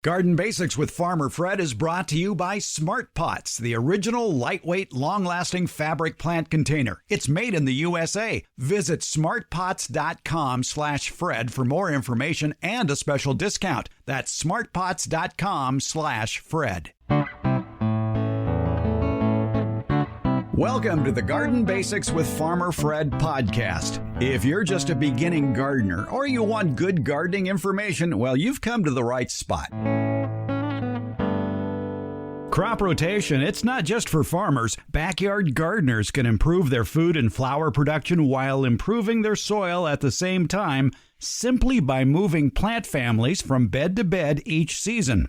Garden Basics with Farmer Fred is brought to you by Smart Pots, the original lightweight, long-lasting fabric plant container. It's made in the USA. Visit smartpots.com/Fred for more information and a special discount. That's smartpots.com/Fred. Welcome to the Garden Basics with Farmer Fred podcast. If you're just a beginning gardener or you want good gardening information, well, you've come to the right spot. Crop rotation, it's not just for farmers. Backyard gardeners can improve their food and flower production while improving their soil at the same time, simply by moving plant families from bed to bed each season.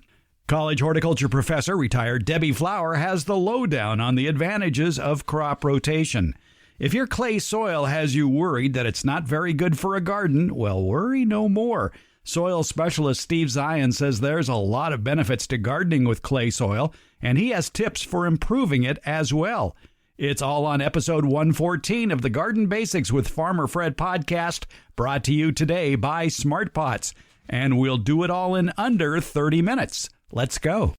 College horticulture professor, retired Debbie Flower, has the lowdown on the advantages of crop rotation. If your clay soil has you worried that it's not very good for a garden, well, worry no more. Soil specialist Steve Zien says there's a lot of benefits to gardening with clay soil, and he has tips for improving it as well. It's all on episode 114 of the Garden Basics with Farmer Fred podcast, brought to you today by Smart Pots. And we'll do it all in under 30 minutes. Let's go.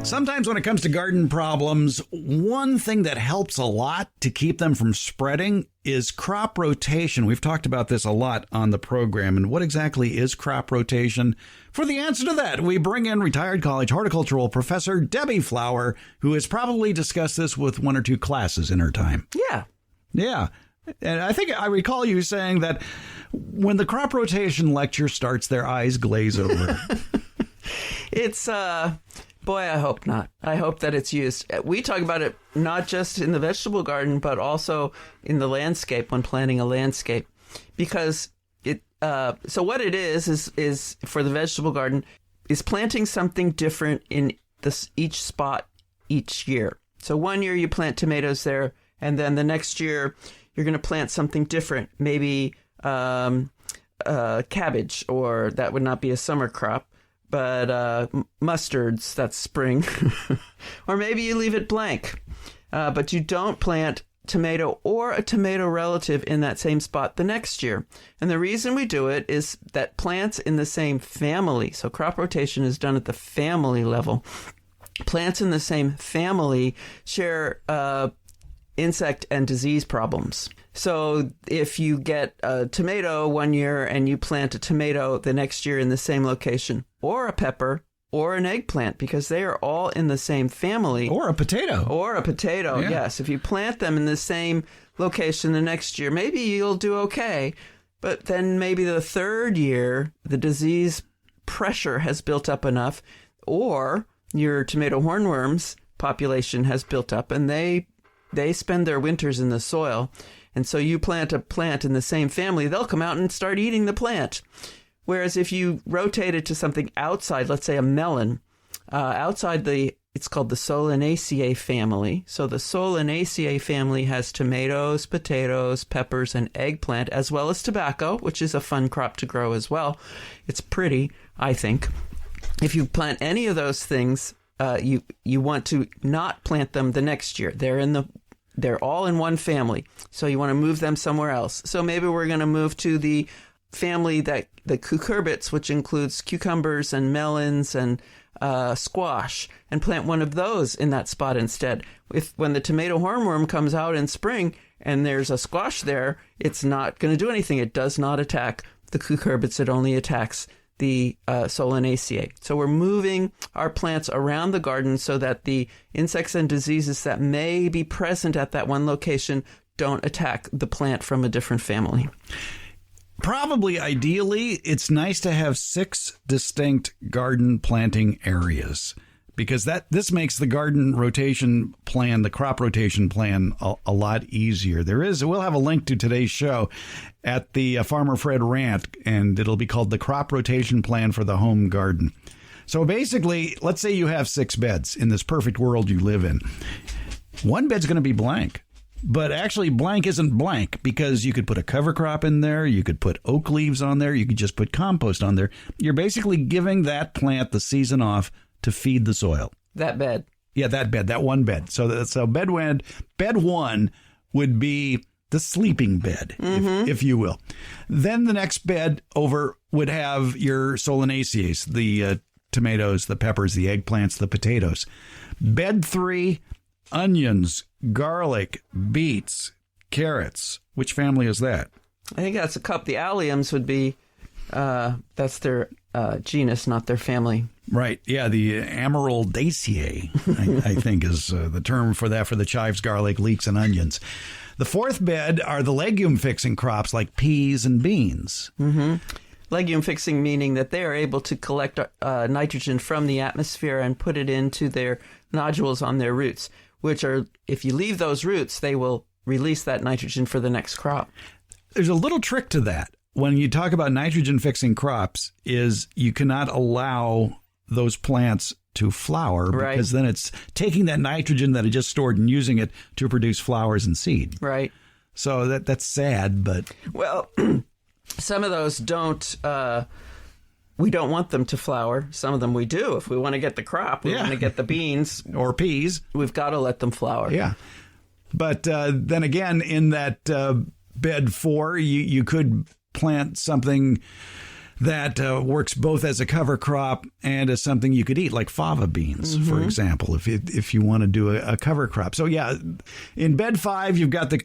Sometimes when it comes to garden problems, one thing that helps a lot to keep them from spreading is crop rotation. We've talked about this a lot on the program. And what exactly is crop rotation? For the answer to that, we bring in retired college horticultural professor Debbie Flower, who has probably discussed this with one or two classes in her time. Yeah. And I think I recall you saying that when the crop rotation lecture starts, their eyes glaze over. It's, boy, I hope not. I hope that it's used. We talk about it not just in the vegetable garden, but also in the landscape when planting a landscape. Because so what it is for the vegetable garden is planting something different in each spot each year. So one year you plant tomatoes there, and then the next year you're going to plant something different, maybe cabbage, or that would not be a summer crop, but mustards, that's spring. Or maybe you leave it blank, but you don't plant tomato or a tomato relative in that same spot the next year. And the reason we do it is that plants in the same family, so crop rotation is done at the family level, plants in the same family share insect and disease problems. So if you get a tomato one year and you plant a tomato the next year in the same location, or a pepper, or an eggplant, because they are all in the same family. Or a potato. Yeah. Yes. If you plant them in the same location the next year, maybe you'll do okay. But then maybe the third year, the disease pressure has built up enough, or your tomato hornworms population has built up, and they spend their winters in the soil. And so you plant a plant in the same family, they'll come out and start eating the plant. Whereas if you rotate it to something outside, let's say a melon, it's called the Solanaceae family. So the Solanaceae family has tomatoes, potatoes, peppers, and eggplant, as well as tobacco, which is a fun crop to grow as well. It's pretty, I think. If you plant any of those things, you want to not plant them the next year. They're all in one family, so you want to move them somewhere else. So maybe we're going to move to the family the cucurbits, which includes cucumbers and melons and squash, and plant one of those in that spot instead. When the tomato hornworm comes out in spring and there's a squash there, it's not going to do anything. It does not attack the cucurbits. It only attacks the Solanaceae. So we're moving our plants around the garden so that the insects and diseases that may be present at that one location don't attack the plant from a different family. Probably, ideally, it's nice to have 6 distinct garden planting areas, because this makes the garden rotation plan, the crop rotation plan, a lot easier. We'll have a link to today's show at the Farmer Fred rant, and it'll be called the crop rotation plan for the home garden. So basically, let's say you have 6 beds in this perfect world you live in. One bed's going to be blank. But actually, blank isn't blank, because you could put a cover crop in there. You could put oak leaves on there. You could just put compost on there. You're basically giving that plant the season off to feed the soil. That bed. Yeah, that one bed. So bed one would be the sleeping bed, if you will. Then the next bed over would have your solanaceae, the tomatoes, the peppers, the eggplants, the potatoes. Bed 3, onions, garlic, beets, carrots. Which family is that? I think that's a cup. The alliums would be, that's their genus, not their family. Right. Yeah, the Amaryldaceae, I think is the term for that, for the chives, garlic, leeks, and onions. The fourth bed are the legume-fixing crops like peas and beans. Mm-hmm. Legume fixing meaning that they are able to collect nitrogen from the atmosphere and put it into their nodules on their roots, which are, if you leave those roots, they will release that nitrogen for the next crop. There's a little trick to that. When you talk about nitrogen-fixing crops, is you cannot allow those plants to flower, because then it's taking that nitrogen that it just stored and using it to produce flowers and seed. Right. So that's sad, but... Well, some of those don't... we don't want them to flower. Some of them we do. If we want to get the crop, we want to get the beans. Or peas. We've got to let them flower. Yeah. But then again, in that bed 4, you could plant something that works both as a cover crop and as something you could eat, like fava beans, for example, if you want to do a cover crop. So, yeah, in bed 5, you've got the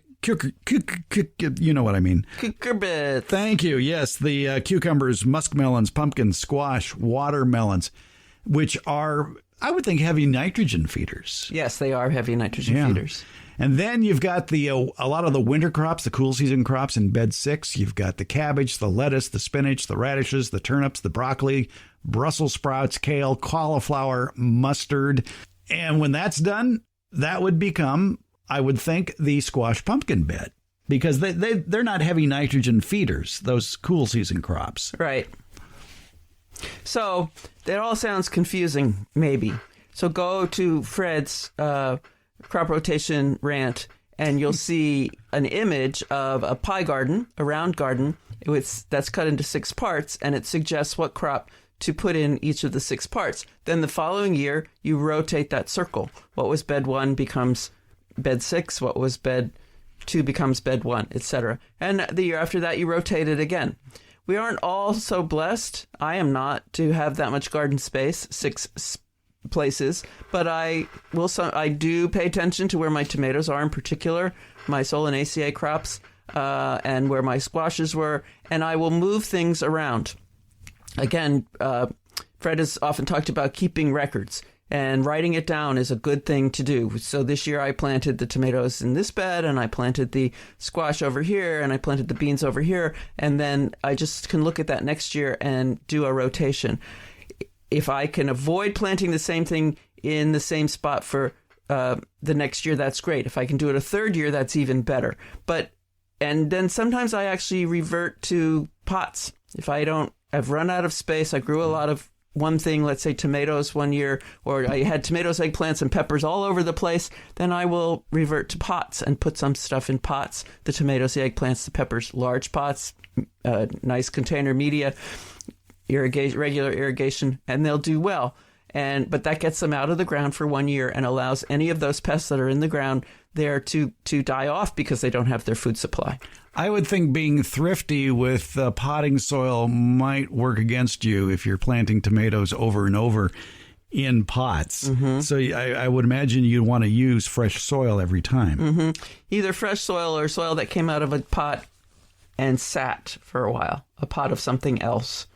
you know what I mean. Cucurbits. Thank you. Yes, the cucumbers, muskmelons, pumpkins, squash, watermelons, which are, I would think, heavy nitrogen feeders. Yes, they are heavy nitrogen feeders. And then you've got a lot of the winter crops, the cool season crops in bed 6. You've got the cabbage, the lettuce, the spinach, the radishes, the turnips, the broccoli, Brussels sprouts, kale, cauliflower, mustard. And when that's done, that would become, I would think, the squash pumpkin bed, because they're not heavy nitrogen feeders, those cool season crops. Right. So that all sounds confusing, maybe. So go to Fred's crop rotation rant, and you'll see an image of a pie garden, a round garden, that's cut into 6 parts, and it suggests what crop to put in each of the 6 parts. Then the following year, you rotate that circle. What was bed 1 becomes bed 6. What was bed 2 becomes bed 1, etc. And the year after that, you rotate it again. We aren't all so blessed. I am not, to have that much garden space, 6 places, but I do pay attention to where my tomatoes are, in particular, my solanaceae crops, and where my squashes were, and I will move things around. Again, Fred has often talked about keeping records, and writing it down is a good thing to do. So this year I planted the tomatoes in this bed, and I planted the squash over here, and I planted the beans over here, and then I just can look at that next year and do a rotation. If I can avoid planting the same thing in the same spot for the next year, that's great. If I can do it a third year, that's even better. And then sometimes I actually revert to pots. If I've run out of space, I grew a lot of one thing, let's say tomatoes one year, or I had tomatoes, eggplants, and peppers all over the place, then I will revert to pots and put some stuff in pots. The tomatoes, the eggplants, the peppers, large pots, nice container media, regular irrigation, and they'll do well. But that gets them out of the ground for 1 year and allows any of those pests that are in the ground there to die off because they don't have their food supply. I would think being thrifty with potting soil might work against you if you're planting tomatoes over and over in pots. So I would imagine you'd want to use fresh soil every time. Either fresh soil or soil that came out of a pot and sat for a while, a pot of something else,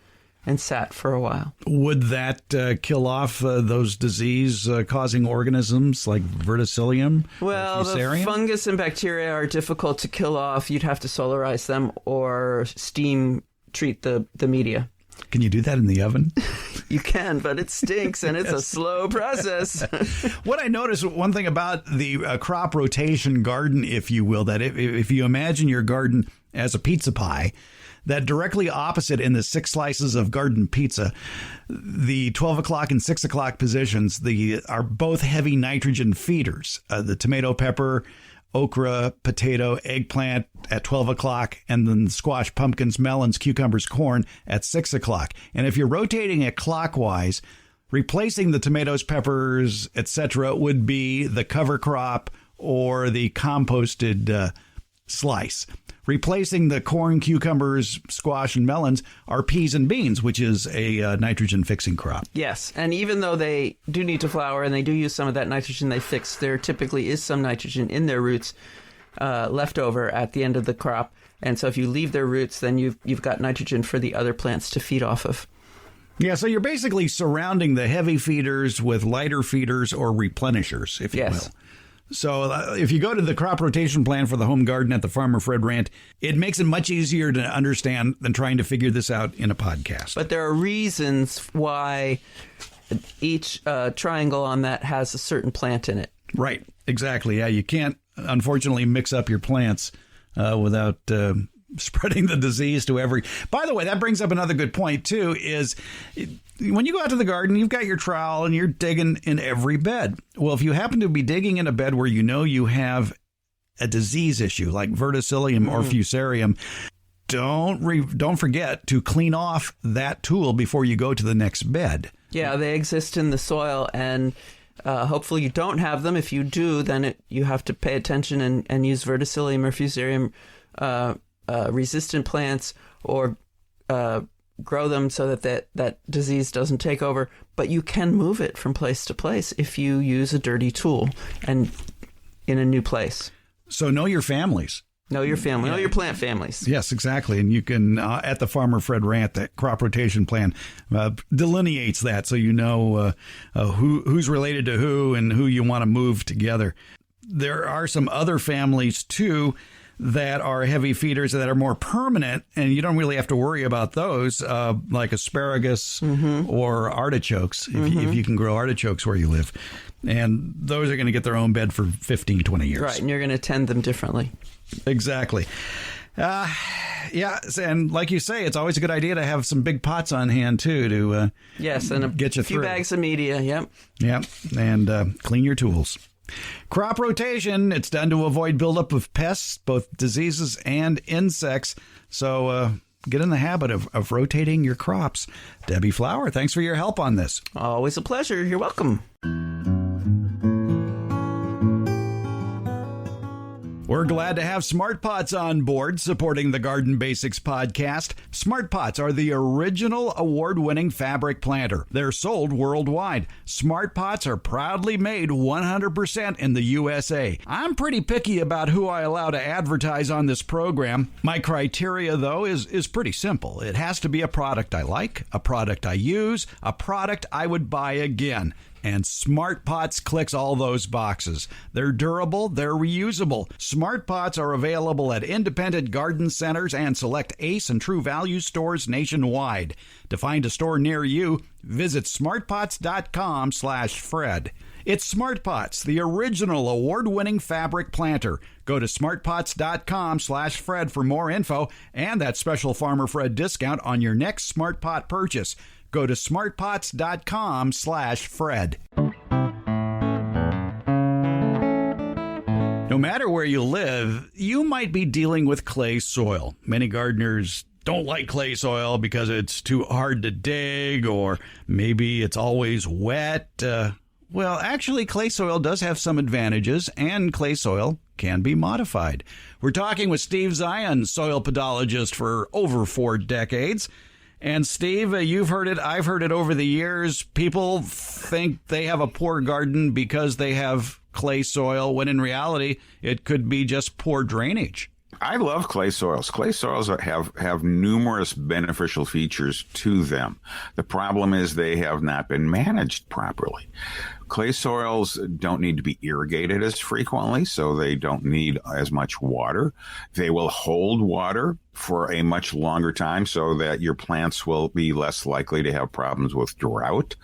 and sat for a while. Would that kill off those disease-causing organisms like verticillium? Well, the fungus and bacteria are difficult to kill off. You'd have to solarize them or steam treat the media. Can you do that in the oven? You can, but it stinks, and it's a slow process. What I noticed, one thing about the crop rotation garden, if you will, that if you imagine your garden as a pizza pie, that directly opposite in the 6 slices of garden pizza, the 12 o'clock and 6 o'clock positions are both heavy nitrogen feeders. The tomato, pepper, okra, potato, eggplant at 12 o'clock, and then squash, pumpkins, melons, cucumbers, corn at 6 o'clock. And if you're rotating it clockwise, replacing the tomatoes, peppers, etc., would be the cover crop or the composted slice. Replacing the corn, cucumbers, squash, and melons are peas and beans, which is a nitrogen-fixing crop. Yes, and even though they do need to flower and they do use some of that nitrogen they fix, there typically is some nitrogen in their roots left over at the end of the crop. And so if you leave their roots, then you've got nitrogen for the other plants to feed off of. Yeah, so you're basically surrounding the heavy feeders with lighter feeders or replenishers, if you will. So if you go to the crop rotation plan for the home garden at the Farmer Fred Rant, it makes it much easier to understand than trying to figure this out in a podcast. But there are reasons why each triangle on that has a certain plant in it. Right, exactly. Yeah, you can't, unfortunately, mix up your plants without spreading the disease to every... By the way, that brings up another good point, too, is... When you go out to the garden, you've got your trowel and you're digging in every bed. Well, if you happen to be digging in a bed where you know you have a disease issue like verticillium or fusarium, don't forget to clean off that tool before you go to the next bed. Yeah, they exist in the soil, and hopefully you don't have them. If you do, then you have to pay attention and use verticillium or fusarium resistant plants or grow them so that disease doesn't take over. But you can move it from place to place if you use a dirty tool and in a new place. So know your families. Know your family. Know your plant families. Yes, exactly. And you can, at the Farmer Fred Rant, that crop rotation plan delineates that so you know who's related to who and who you want to move together. There are some other families, too, that are heavy feeders that are more permanent, and you don't really have to worry about those, like asparagus or artichokes, if you can grow artichokes where you live. And those are going to get their own bed for 15, 20 years. Right, and you're going to tend them differently. Exactly. Yeah, and like you say, it's always a good idea to have some big pots on hand, too, to yes, and get you few through. Bags of media, yep. Yep, and clean your tools. Crop rotation, it's done to avoid buildup of pests, both diseases and insects. So get in the habit of rotating your crops. Debbie Flower, thanks for your help on this. Always a pleasure. You're welcome. We're glad to have Smart Pots on board supporting the Garden Basics podcast. Smart Pots are the original award-winning fabric planter. They're sold worldwide. Smart Pots are proudly made 100% in the USA. I'm pretty picky about who I allow to advertise on this program. My criteria, though, is pretty simple. It has to be a product I like, a product I use, a product I would buy again. And Smart Pots clicks all those boxes. They're durable, they're reusable. Smart Pots are available at independent garden centers and select Ace and True Value stores nationwide. To find a store near you, visit smartpots.com/Fred. It's Smart Pots, the original award-winning fabric planter. Go to smartpots.com/Fred for more info and that special Farmer Fred discount on your next Smart Pot purchase. Go to smartpots.com/Fred. No matter where you live, you might be dealing with clay soil. Many gardeners don't like clay soil because it's too hard to dig, or maybe it's always wet. Well, actually, clay soil does have some advantages, and clay soil can be modified. We're talking with Steve Zien, soil pedologist for over 4 decades. And Steve, you've heard it, I've heard it over the years. People think they have a poor garden because they have clay soil, when in reality, it could be just poor drainage. I love clay soils. Clay soils have numerous beneficial features to them. The problem is they have not been managed properly. Clay soils don't need to be irrigated as frequently, so they don't need as much water. They will hold water for a much longer time so that your plants will be less likely to have problems with drought.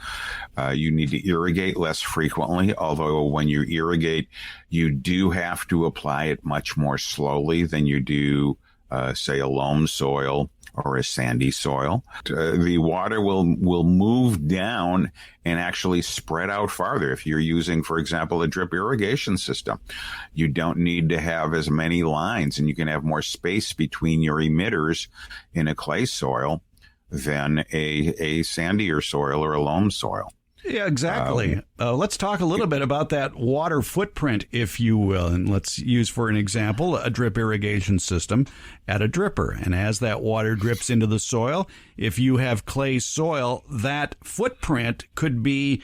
You need to irrigate less frequently, although when you irrigate, you do have to apply it much more slowly than you do, say, a loam soil or a sandy soil. The water will move down and actually spread out farther. If you're using, for example, a drip irrigation system, you don't need to have as many lines, and you can have more space between your emitters in a clay soil than a sandier soil or a loam soil. Yeah, exactly. Let's talk a little bit about that water footprint, if you will. And let's use, for an example, a drip irrigation system at a dripper. And as that water drips into the soil, if you have clay soil, that footprint could be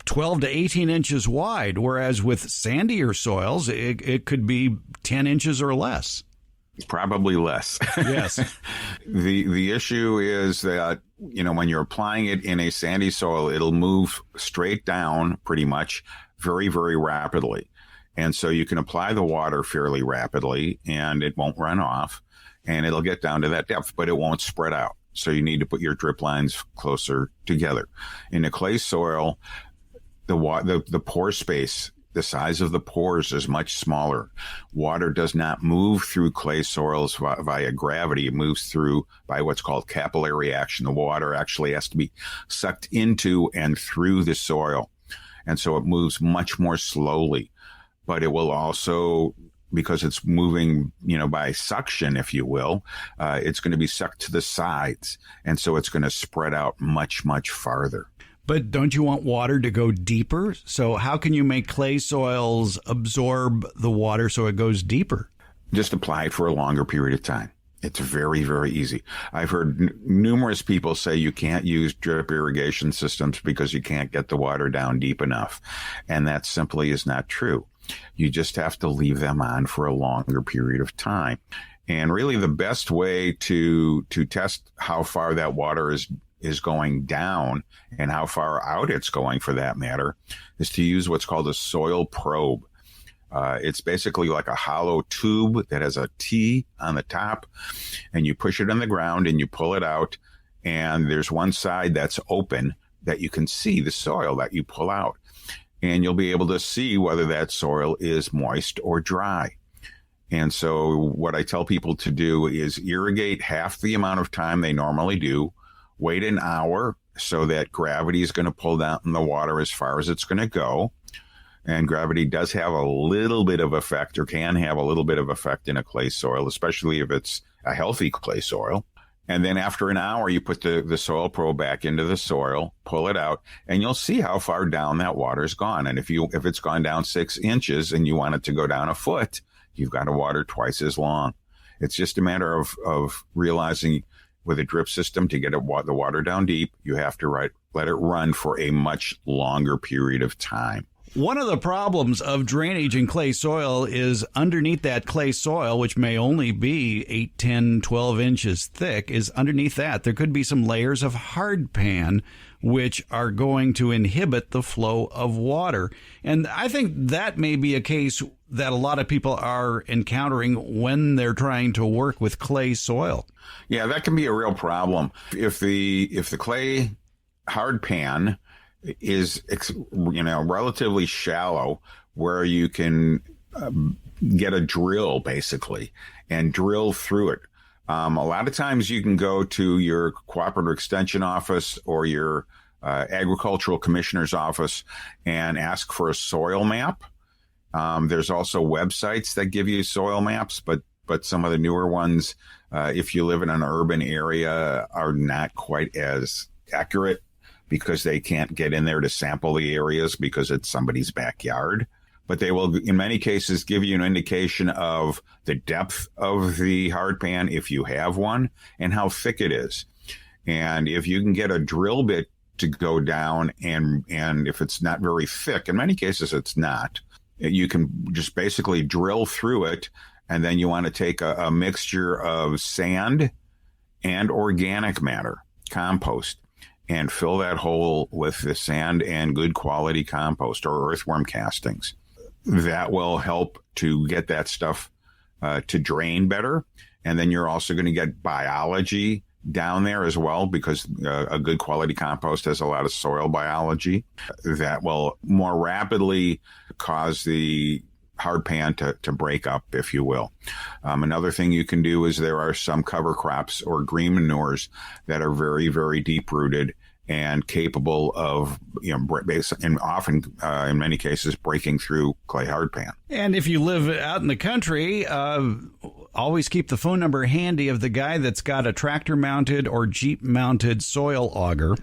12 to 18 inches wide, whereas with sandier soils, it could be 10 inches or less. Probably less. Yes. The issue is that, when you're applying it in a sandy soil, it'll move straight down pretty much very, very rapidly. And so you can apply the water fairly rapidly and it won't run off and it'll get down to that depth, but it won't spread out. So you need to put your drip lines closer together. In a clay soil, the pore space, the size of the pores is much smaller. Water does not move through clay soils via gravity. It moves through by what's called capillary action. The water actually has to be sucked into and through the soil. And so it moves much more slowly. But it will also, because it's moving, by suction, if you will, it's going to be sucked to the sides. And so it's going to spread out much, much farther. But don't you want water to go deeper? So how can you make clay soils absorb the water so it goes deeper? Just apply it for a longer period of time. It's very, very easy. I've heard numerous people say you can't use drip irrigation systems because you can't get the water down deep enough. And that simply is not true. You just have to leave them on for a longer period of time. And really the best way to test how far that water is going down and how far out it's going, for that matter, is to use what's called a soil probe. It's basically like a hollow tube that has a T on the top, and you push it in the ground and you pull it out, and there's one side that's open that you can see the soil that you pull out, and you'll be able to see whether that soil is moist or dry. And so what I tell people to do is irrigate half the amount of time they normally do, wait an hour so that gravity is going to pull down the water as far as it's going to go. And gravity does have a little bit of effect, or can have a little bit of effect in a clay soil, especially if it's a healthy clay soil. And then after an hour, you put the soil probe back into the soil, pull it out, and you'll see how far down that water's gone. And if it's gone down 6 inches and you want it to go down a foot, you've got to water twice as long. It's just a matter of realizing with a drip system, to get the water down deep, you have to let it run for a much longer period of time. One of the problems of drainage in clay soil is underneath that clay soil, which may only be 8, 10, 12 inches thick, is underneath that there could be some layers of hardpan which are going to inhibit the flow of water. And I think that may be a case that a lot of people are encountering when they're trying to work with clay soil. Yeah, that can be a real problem. If the clay hardpan is, relatively shallow, where you can get a drill basically and drill through it. A lot of times you can go to your cooperative extension office or your agricultural commissioner's office and ask for a soil map. There's also websites that give you soil maps, but some of the newer ones, if you live in an urban area, are not quite as accurate because they can't get in there to sample the areas because it's somebody's backyard. But they will, in many cases, give you an indication of the depth of the hardpan, if you have one, and how thick it is. And if you can get a drill bit to go down, and if it's not very thick, in many cases it's not, you can just basically drill through it. And then you want to take a mixture of sand and organic matter, compost, and fill that hole with the sand and good quality compost or earthworm castings. That will help to get that stuff to drain better. And then you're also going to get biology down there as well, because a good quality compost has a lot of soil biology that will more rapidly cause the hardpan to break up, if you will. Another thing you can do is there are some cover crops or green manures that are very, very deep rooted and capable of, and often, in many cases, breaking through clay hardpan. And if you live out in the country, always keep the phone number handy of the guy that's got a tractor-mounted or Jeep-mounted soil auger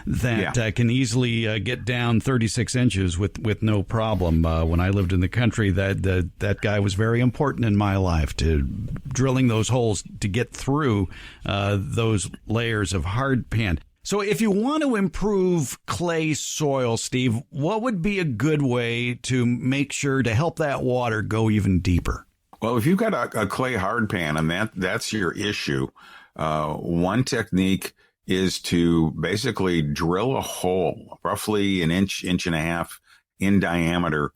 that can easily get down 36 inches with no problem. When I lived in the country, that guy was very important in my life, to drilling those holes to get through those layers of hard pan. So if you want to improve clay soil, Steve, what would be a good way to make sure to help that water go even deeper? Well, if you've got a clay hard pan and that's your issue, one technique is to basically drill a hole roughly an inch and a half in diameter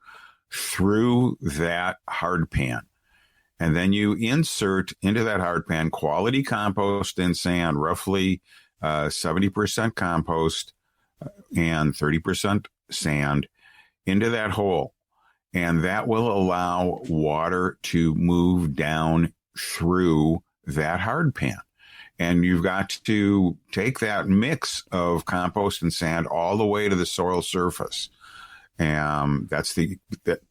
through that hard pan. And then you insert into that hard pan quality compost and sand, roughly 70% compost and 30% sand into that hole. And that will allow water to move down through that hard pan. And you've got to take that mix of compost and sand all the way to the soil surface. And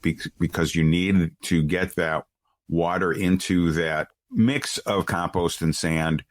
because you need to get that water into that mix of compost and sand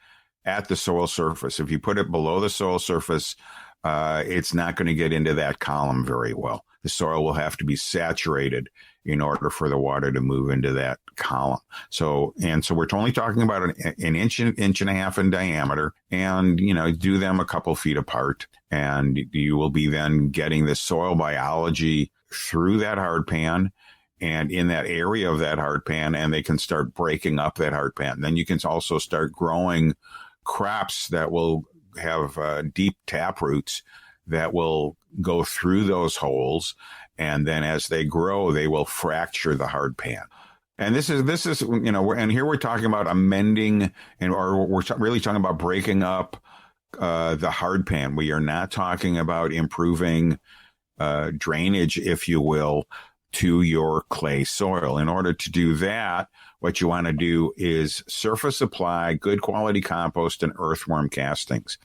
at the soil surface. If you put it below the soil surface, it's not going to get into that column very well. The soil will have to be saturated in order for the water to move into that column. So we're only talking about an inch and a half in diameter, and, do them a couple feet apart. And you will be then getting the soil biology through that hard pan and in that area of that hard pan, and they can start breaking up that hard pan. Then you can also start growing crops that will have deep tap roots that will go through those holes. And then as they grow, they will fracture the hard pan. And this is, and here we're talking about amending, or we're really talking about breaking up the hard pan. We are not talking about improving drainage, if you will, to your clay soil. In order to do that, what you want to do is surface apply good quality compost and earthworm castings.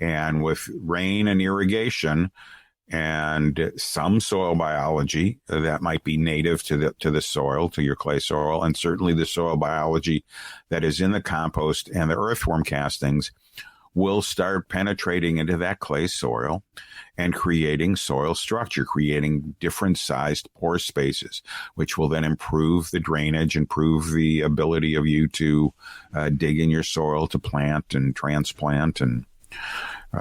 And with rain and irrigation and some soil biology that might be native to the soil, to your clay soil, and certainly the soil biology that is in the compost and the earthworm castings, will start penetrating into that clay soil and creating soil structure, creating different sized pore spaces, which will then improve the drainage, improve the ability of you to dig in your soil to plant and transplant and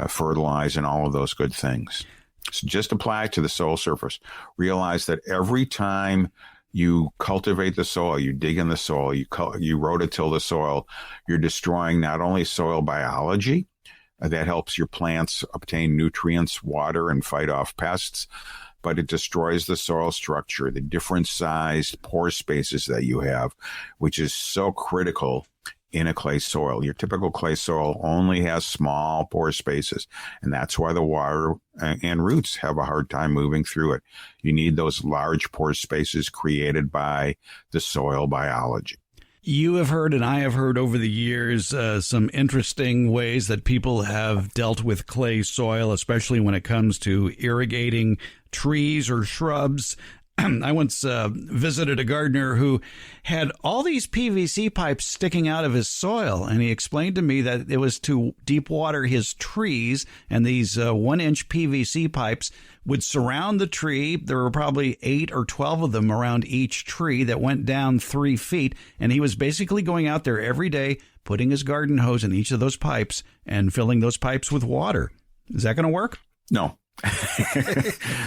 fertilize and all of those good things. So just apply to the soil surface. Realize that every time you cultivate the soil, you dig in the soil, you rototill the soil, you're destroying not only soil biology that helps your plants obtain nutrients, water, and fight off pests, but it destroys the soil structure, the different sized pore spaces that you have, which is so critical in a clay soil. Your typical clay soil only has small pore spaces, and that's why the water and roots have a hard time moving through it. You need those large pore spaces created by the soil biology. You have heard, and I have heard over the years, some interesting ways that people have dealt with clay soil, especially when it comes to irrigating trees or shrubs. I once visited a gardener who had all these PVC pipes sticking out of his soil, and he explained to me that it was to deep water his trees, and these 1-inch PVC pipes would surround the tree. There were probably 8 or 12 of them around each tree that went down 3 feet, and he was basically going out there every day, putting his garden hose in each of those pipes and filling those pipes with water. Is that going to work? No.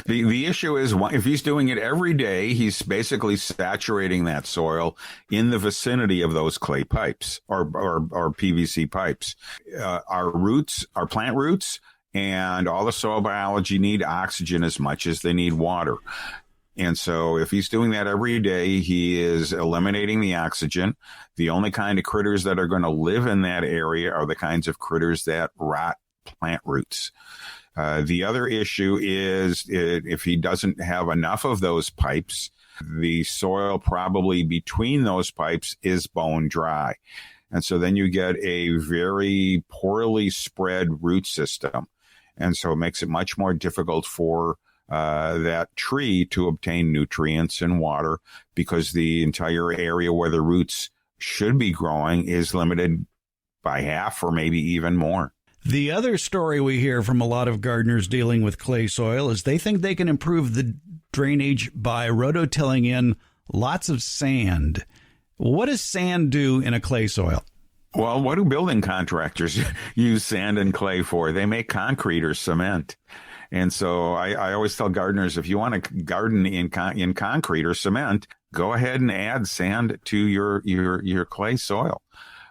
The issue is, if he's doing it every day, he's basically saturating that soil in the vicinity of those clay pipes or PVC pipes. Our plant roots and all the soil biology need oxygen as much as they need water. And so if he's doing that every day, he is eliminating the oxygen. The only kind of critters that are going to live in that area are the kinds of critters that rot plant roots. The other issue is if he doesn't have enough of those pipes, the soil probably between those pipes is bone dry. And so then you get a very poorly spread root system. And so it makes it much more difficult for that tree to obtain nutrients and water, because the entire area where the roots should be growing is limited by half or maybe even more. The other story we hear from a lot of gardeners dealing with clay soil is they think they can improve the drainage by rototilling in lots of sand. What does sand do in a clay soil? Well, what do building contractors use sand and clay for? They make concrete or cement. And so I always tell gardeners, if you want to garden in concrete or cement, go ahead and add sand to your clay soil.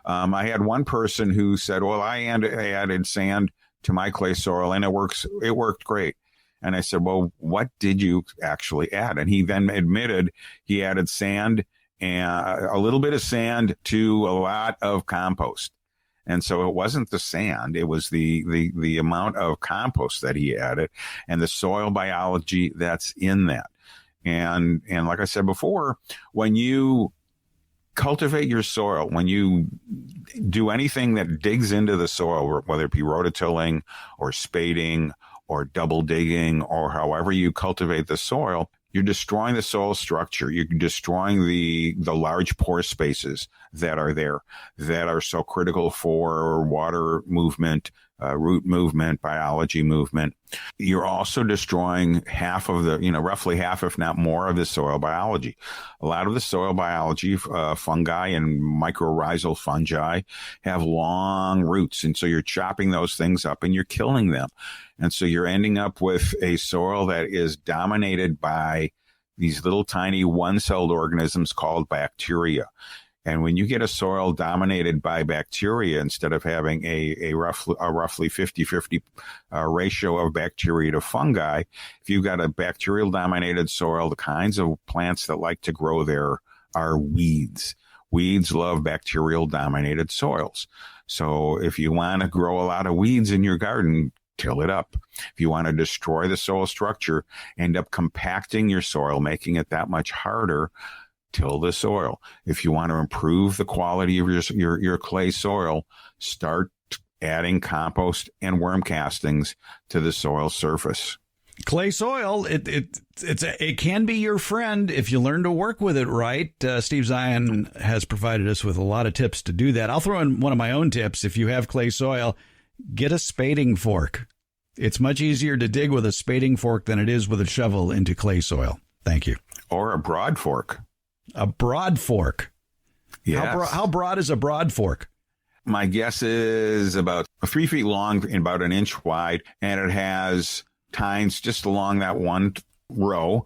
I had one person who said, well, I added sand to my clay soil and it worked great. And I said, well, what did you actually add? And he then admitted he added sand and a little bit of sand to a lot of compost. And so it wasn't the sand, it was the amount of compost that he added and the soil biology that's in that. And like I said before, when you cultivate your soil, when you do anything that digs into the soil, whether it be rototilling or spading or double digging or however you cultivate the soil, you're destroying the soil structure. You're destroying the large pore spaces that are there that are so critical for water movement, root movement, biology movement. You're also destroying half of roughly half, if not more, of the soil biology. A lot of the soil biology, fungi and mycorrhizal fungi have long roots. And so you're chopping those things up and you're killing them. And so you're ending up with a soil that is dominated by these little tiny one-celled organisms called bacteria. And when you get a soil dominated by bacteria, instead of having a roughly 50-50 ratio of bacteria to fungi, if you've got a bacterial dominated soil, the kinds of plants that like to grow there are weeds. Weeds love bacterial dominated soils. So if you want to grow a lot of weeds in your garden, till it up. If you want to destroy the soil structure, end up compacting your soil, making it that much harder, till the soil. If you want to improve the quality of your clay soil, start adding compost and worm castings to the soil surface. Clay soil, it can be your friend if you learn to work with it right. Steve Zien has provided us with a lot of tips to do that. I'll throw in one of my own tips. If you have clay soil, get a spading fork. It's much easier to dig with a spading fork than it is with a shovel into clay soil. Thank you. Or a broad fork. A broad fork. Yes. How broad is a broad fork? My guess is about 3 feet long and about an inch wide, and it has tines just along that one row.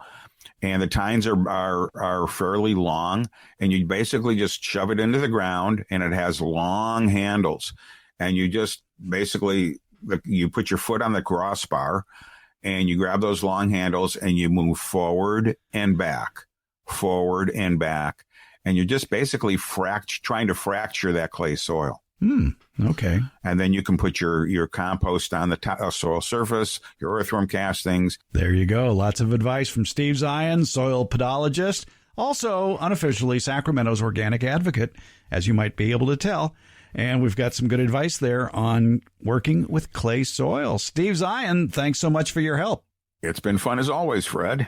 And the tines are fairly long, and you basically just shove it into the ground, and it has long handles. And you just basically, you put your foot on the crossbar, and you grab those long handles, and you move forward and back, and you're just basically trying to fracture that clay soil. Okay. And then you can put your compost on the soil surface, your earthworm castings. There you go. Lots of advice from Steve Zien, soil podologist, also unofficially Sacramento's organic advocate, as you might be able to tell. And we've got some good advice there on working with clay soil. Steve Zien, thanks so much for your help. It's been fun as always, Fred.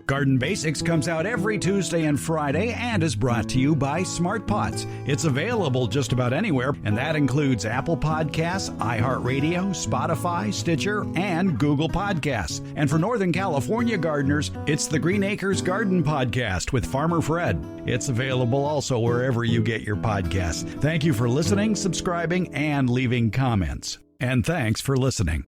Garden Basics comes out every Tuesday and Friday and is brought to you by Smart Pots. It's available just about anywhere, and that includes Apple Podcasts, iHeartRadio, Spotify, Stitcher, and Google Podcasts. And for Northern California gardeners, it's the Green Acres Garden Podcast with Farmer Fred. It's available also wherever you get your podcasts. Thank you for listening, subscribing, and leaving comments. And thanks for listening.